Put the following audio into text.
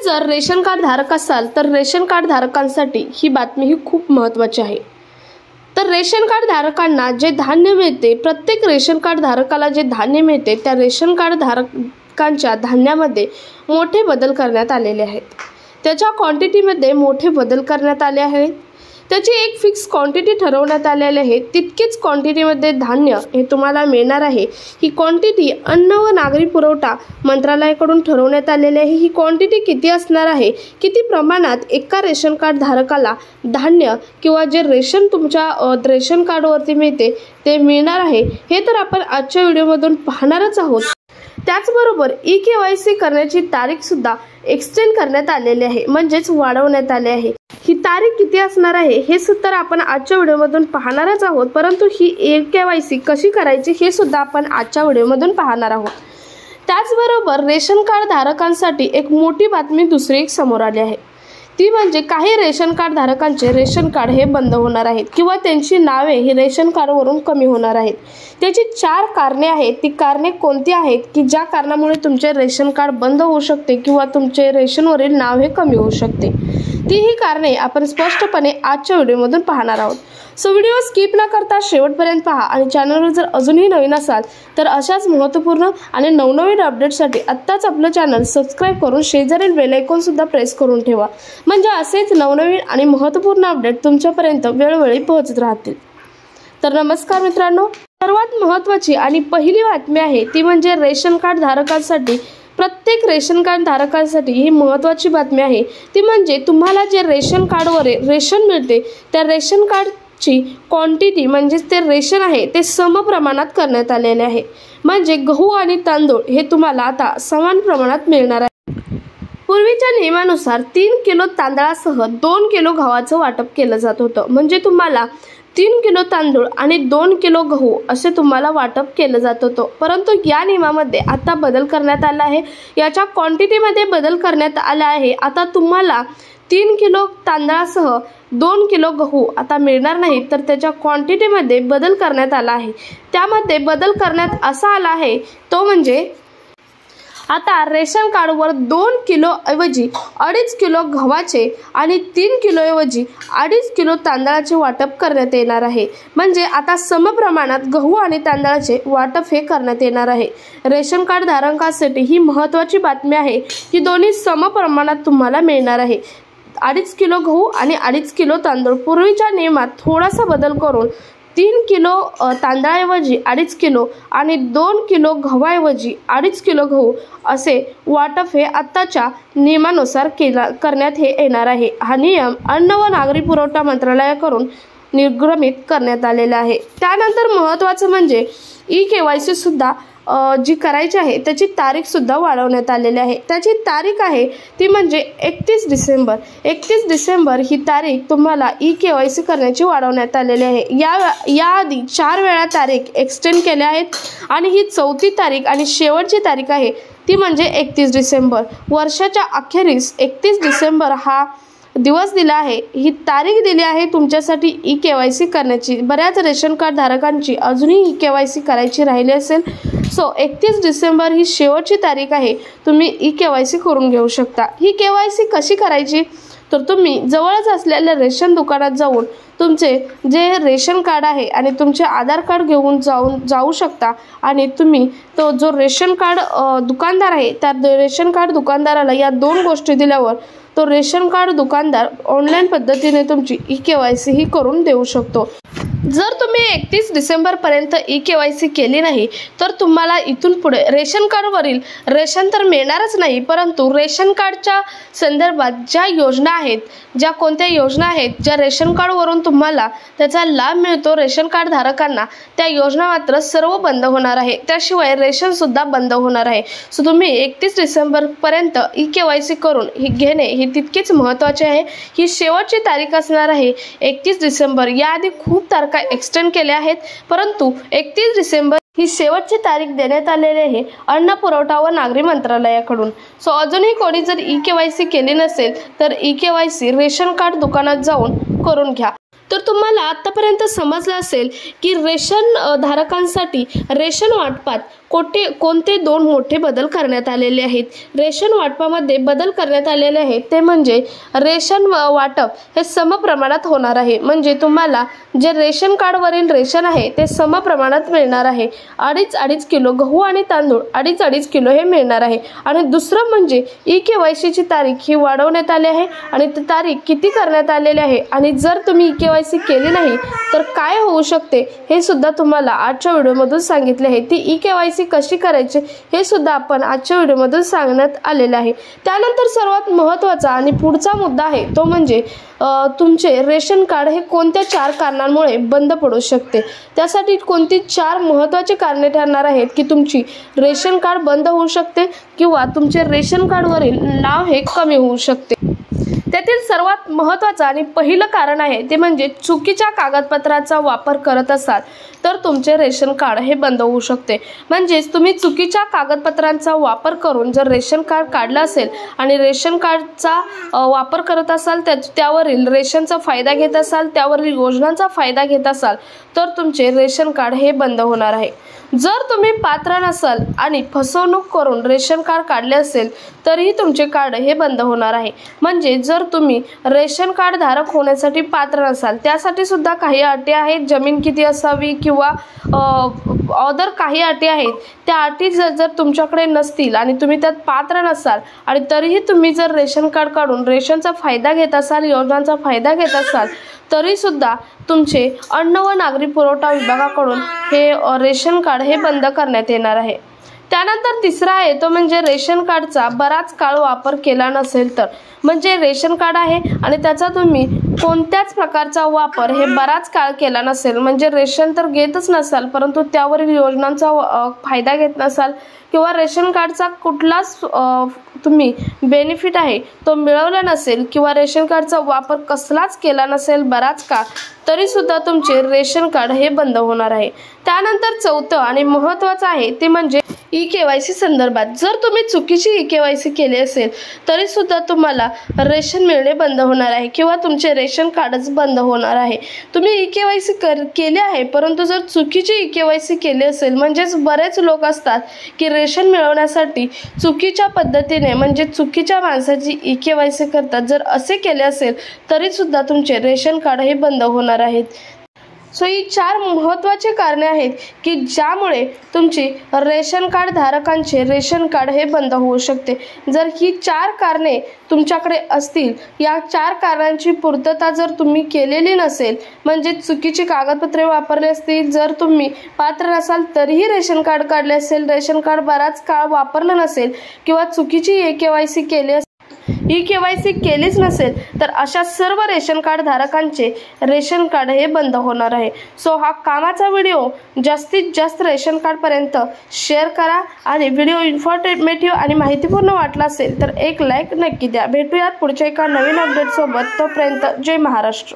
जर ration card धारक असाल तर रेशन कार्ड धारकांसाठी ही बातमी ही खूप महत्त्वाची आहे। तर रेशन कार्ड धारकांना जे धान्य मिळते, प्रत्येक रेशन कार्ड धारकाला जे धान्य मिळते त्या रेशन कार्ड धारकांच्या धान्यामध्ये मोठे बदल करण्यात आलेले आहेत। त्याच्या क्वांटिटीमध्ये मोठे बदल करण्यात आले आहेत। त्याची एक फिक्स क्वांटिटी ठरवण्यात आलेली आहे। तितकीच क्वांटिटीमध्ये धान्य हे तुम्हाला मिळणार आहे। ही क्वांटिटी अन्न व नागरी पुरवठा मंत्रालयाकडून ठरवण्यात आलेली आहे। ही क्वांटिटी किती असणार आहे, किती प्रमाणात एका रेशन कार्ड धारकाला धान्य किंवा जे रेशन तुमच्या रेशन कार्डवरती मिळते ते मिळणार आहे, हे तर आपण आजच्या व्हिडिओमधून पाहणारच आहोत। त्याचबरोबर ई-केवायसी करण्याची तारीख सुद्धा एक्सटेंड करण्यात आलेली आहे, म्हणजेच वाढवण्यात आली आहे। ही तारीख किती असणार आहे हे सुद्धा आपण आजच्या व्हिडिओमधून पाहणारच आहोत, परंतु ही ई-केवायसी कशी करायची हे सुद्धा आपण आजच्या व्हिडिओमधून पाहणार आहोत। त्याचबरोबर रेशन कार्ड धारकांसाठी एक मोठी बातमी दुसरी एक समोर आली आहे, ती म्हणजे काही रेशन कार्ड धारकांचे रेशन कार्ड हे बंद होणार आहेत किंवा त्यांची नावे ही रेशन कार्डवरून कमी होणार आहेत। त्याची 4 कारणे आहेत। ती कारणे कोणती आहेत की ज्या कारणामुळे तुमचे रेशन कार्ड बंद होऊ शकते किंवा तुमचे रेशनवरील नाव हे कमी होऊ शकते, ती ही कारणे आपण स्पष्टपणे आजच्या व्हिडिओमधून पाहणार आहोत। सो व्हिडिओ स्किप न करता शेवटपर्यंत पहा आणि चॅनलवर जर अजूनही नवीन असाल तर अशाच महत्त्वपूर्ण आणि नवनवीन अपडेट्ससाठी आत्ताच आपलं चॅनल सबस्क्राईब करून शेजारील बेल आयकॉन सुद्धा प्रेस करून ठेवा, म्हणजे असेच नवनवीन आणि महत्त्वपूर्ण अपडेट तुमच्यापर्यंत वेळोवेळी पोहोचत राहतील। तर नमस्कार मित्रांनो, सर्वात महत्त्वाची आणि पहिली बातमी आहे ती म्हणजे रेशन कार्ड धारकांसाठी, प्रत्येक रेशन कार्ड धारकांसाठी ही महत्त्वाची बातमी आहे। ती म्हणजे तुम्हाला जे रेशन कार्डवर रेशन मिळते त्या रेशन कार्डची क्वांटिटी म्हणजे ते रेशन आहे ते समप्रमाणात करण्यात आलेले आहे। म्हणजे गहू आणि तांदूळ हे तुम्हाला आता समान प्रमाणात मिळणार आहे। पूर्वीच्या नियमानुसार 3 किलो तांदळासह 2 किलो गव्हाचं वाटप केलं जात होतं, म्हणजे तुम्हाला 3 किलो तांदूळ आणि 2 किलो गहू असे तुम्हाला वाटप केलं जात होतं। परंतु या नियमामध्ये आता बदल करण्यात आला आहे, याच्या क्वांटिटीमध्ये बदल करण्यात आला आहे। आता तुम्हाला 3 किलो तांदळासह 2 किलो गहू आता मिळणार नाही, तर त्याच्या क्वांटिटीमध्ये बदल करण्यात आला आहे। त्यामध्ये बदल करण्यात असा आला आहे तो म्हणजे आता रेशन कार्डवर 2 किलो ऐवजी 2.5 किलो गव्हाचे आणि 3 किलो ऐवजी 2.5 किलो तांदळाचे वाटप करण्यात येणार आहे। म्हणजे आता समप्रमाणात गहू आणि तांदळाचे वाटप हे करण्यात येणार आहे। रेशन कार्ड धारकांसाठी ही महत्त्वाची बातमी आहे की दोन्ही समप्रमाणात तुम्हाला मिळणार आहे। 2.5 किलो गहू आणि 2.5 किलो तांदूळ। पूर्वीच्या नियमात थोडासा बदल करून 3 किलो तांदळाऐवजी 2.5 किलो आणि 2 किलो गव्हाऐवजी 2.5 किलो गहू असे वाटप हे आत्ताच्या नियमानुसार करण्यात हे येणार आहे। हा नियम अन्न व नागरी पुरवठा मंत्रालयाकडून निर्गमित करण्यात आलेला आहे। त्यानंतर महत्त्वाचं म्हणजे ई-केवायसी सुद्धा जी करायची आहे त्याची तारीख सुद्धा वाढवण्यात आलेली आहे। त्याची तारीख आहे ती म्हणजे 31 डिसेंबर। 31 डिसेंबर ही तारीख तुम्हाला ई-केवायसी करण्याची वाढवण्यात आलेली आहे। याआधी 4 वेळा तारीख एक्सटेंड केल्या आहेत आणि ही 4थी तारीख आणि शेवटची तारीख आहे ती म्हणजे 31 डिसेंबर। वर्षाच्या अखेरीस 31 डिसेंबर हा दिवस दिला आहे, ही तारीख दिली आहे तुमच्यासाठी ई-केवायसी करण्याची। बऱ्याच रेशन कार्ड धारकांची अजूनही ई-केवायसी करायची राहिली असेल, सो 31 डिसेंबर ही शेवटची तारीख आहे, तुम्ही ई-केवायसी करून घेऊ शकता। ही केवायसी कशी करायची तर तुम्ही जवळच असलेल्या रेशन दुकानात जाऊन तुमचे जे रेशन कार्ड आहे आणि तुमचे आधार कार्ड घेऊन जाऊ शकता आणि तुम्ही तो जो रेशन कार्ड दुकानदार आहे त्या रेशन कार्ड दुकानदाराला या 2 गोष्टी दिल्यावर तो रेशन कार्ड दुकानदार ऑनलाईन पद्धतीने तुमची ई-केवायसी ही करून देऊ शकतो। जर तुम्ही 31 डिसेंबरपर्यंत ई-केवायसी केली नाही तर तुम्हाला इथून पुढे रेशन कार्डवरील रेशन तर मिळणारच नाही, परंतु रेशन कार्डच्या संदर्भात ज्या योजना आहेत, ज्या कोणत्या योजना आहेत ज्या रेशन कार्डवरून तुम्हाला त्याचा लाभ मिळतो रेशन कार्ड धारकांना, त्या योजना मात्र सर्व बंद होणार आहे। त्याशिवाय रेशनसुद्धा बंद होणार आहे। सो तुम्ही 31 डिसेंबरपर्यंत ई-केवायसी करून घेणे ही तितकीच महत्त्वाचे आहे। ही शेवटची तारीख असणार आहे 31 डिसेंबर। याआधी खूप तारखा एक्सटेंड केल्या आहेत, परंतु 31 डिसेंबर ही शेवटची तारीख देण्यात आलेली आहे अन्न पुरवठा व नागरी मंत्रालयाकडून। सो अजूनही कोणी जर ई-केवायसी केली नसेल तर ई-केवायसी रेशन कार्ड दुकानात जाऊन करून घ्या। तर तुम्हाला आत्तापर्यंत समजलं असेल की रेशन धारकांसाठी रेशन वाटपात कोणते दोन मोठे बदल करण्यात आलेले आहेत. रेशन वाटपामध्ये बदल करण्यात आलेले आहेत ते म्हणजे रेशन वाटप हे समप्रमाणात होणार आहे. म्हणजे तुम्हाला जे रेशन कार्डवरील रेशन आहे ते समप्रमाणात मिळणार आहे. 2.5 किलो गहू आणि तांदूळ 2.5 किलो हे मिळणार आहे. आणि दुसरं म्हणजे EKYCची तारीख ही वाढवण्यात आली आहे आणि ती तारीख किती करण्यात आलेली आहे आणि जर तुम्ही EKYC केली नाही तर काय होऊ शकते हे सुद्धा तुम्हाला आजच्या व्हिडिओमधून सांगितले आहे. ती EKYC कशी करायची हे सुद्धा आपण आजच्या व्हिडिओमधून सांगण्यात आलेले आहे. त्यानंतर सर्वात महत्त्वाचा आणि पुढचा मुद्दा आहे तो म्हणजे तुमचे रेशन कार्ड हे कोणत्या 4 कारणांमुळे बंद पडू शकते. त्यासाठी कोणती 4 महत्त्वाची कारणे ठरणार आहेत की तुमची रेशन कार्ड बंद होऊ शकते किंवा तुमचे रेशन कार्डवरील नाव हे कमी होऊ शकते. त्यातील सर्वात महत्त्वाचं आणि पहिलं कारण आहे ते म्हणजे चुकीच्या कागदपत्राचा वापर करत असाल तर तुमचे रेशन कार्ड हे बंद होऊ शकते. म्हणजेच तुम्ही चुकीच्या कागदपत्रांचा वापर करून जर रेशन कार्ड काढलं असेल आणि रेशन कार्डचा वापर करत असाल त्यावरील रेशनचा फायदा घेत असाल त्यावरील योजनांचा फायदा घेत असाल तर तुमचे रेशन कार्ड हे बंद होणार आहे. जर तुम्ही पात्र नसाल आणि फसवणूक करून रेशन कार्ड काढले असेल तरीही तुमचे कार्ड हे बंद होणार आहे. म्हणजे जर तुम्ही रेशन कार्ड धारक होण्यासाठी पात्र नसाल त्यासाठी सुद्धा काही अटी आहेत. जमीन किती असावी किंवा अदर काही अटी आहेत. त्या अटी जर तुमच्याकडे नसतील आणि तुम्ही त्यात पात्र नसाल आणि तरीही तुम्ही जर रेशन कार्ड काढून रेशनचा फायदा घेत असाल योजनांचा फायदा घेत असाल तरी सुद्धा तुमचे अन्न व नागरी पुरवठा विभागाकडून हे रेशन कार्ड हे बंद करण्यात येणार आहे. त्यानंतर तिसरा आहे तो म्हणजे रेशन कार्डचा बराच काळ वापर केला नसेल तर. म्हणजे रेशन कार्ड आहे आणि त्याचा तुम्ही कोणत्याच प्रकारचा वापर हे बराच काळ केला नसेल म्हणजे रेशन तर घेतच नसाल परंतु त्यावरील योजनांचा फायदा घेत नसाल किंवा रेशन कार्डचा कुठलाच तुम्ही बेनिफिट आहे तो मिळवला नसेल किंवा रेशन कार्डचा वापर कसलाच केला नसेल बराच काळ तरी सुद्धा तुमचे रेशन कार्ड हे बंद होणार आहे. त्यानंतर चौथं आणि महत्त्वाचं आहे ते म्हणजे EKYC संदर्भात. जर तुम्ही चुकीची EKYC केली असेल तरी सुद्धा तुम्हाला रेशन मिळणे बंद होणार आहे किंवा तुमचे रेशन कार्डच बंद होणार आहे. तुम्ही EKYC केले आहे परंतु जर चुकीची EKYC केली असेल म्हणजेच बरेच लोक असतात की रेशन मिळवण्यासाठी चुकीच्या पद्धतीने म्हणजे चुकीच्या माणसाची EKYC करतात. जर असे केले असेल तरी सुद्धा तुमचे रेशन कार्ड हे बंद होणार आहेत. सो ही 4 महत्त्वाची कारणे आहेत की ज्यामुळे तुमची रेशन कार्ड धारकांचे रेशन कार्ड हे बंद होऊ शकते. जर ही 4 कारणे तुमच्याकडे असतील या 4 कारणांची पूर्तता जर तुम्ही केलेली नसेल म्हणजे चुकीची कागदपत्रे वापरली असतील जर तुम्ही पात्र नसाल तरीही रेशन कार्ड काढले असेल रेशन कार्ड बराच काळ वापरलं नसेल किंवा चुकीची EKYC केली EKYC केलीच नसेल तर अशा सर्व रेशन कार्ड धारकांचे रेशन कार्ड हे बंद होणार आहे. सो हा कामाचा व्हिडिओ जास्तीत जास्त रेशन कार्डपर्यंत शेअर करा आणि व्हिडिओ इन्फॉर्मेटिव्ह आणि माहितीपूर्ण वाटला असेल तर एक लाईक नक्की द्या. भेटूयात पुढच्या एका नवीन अपडेटसोबत. तोपर्यंत जय महाराष्ट्र.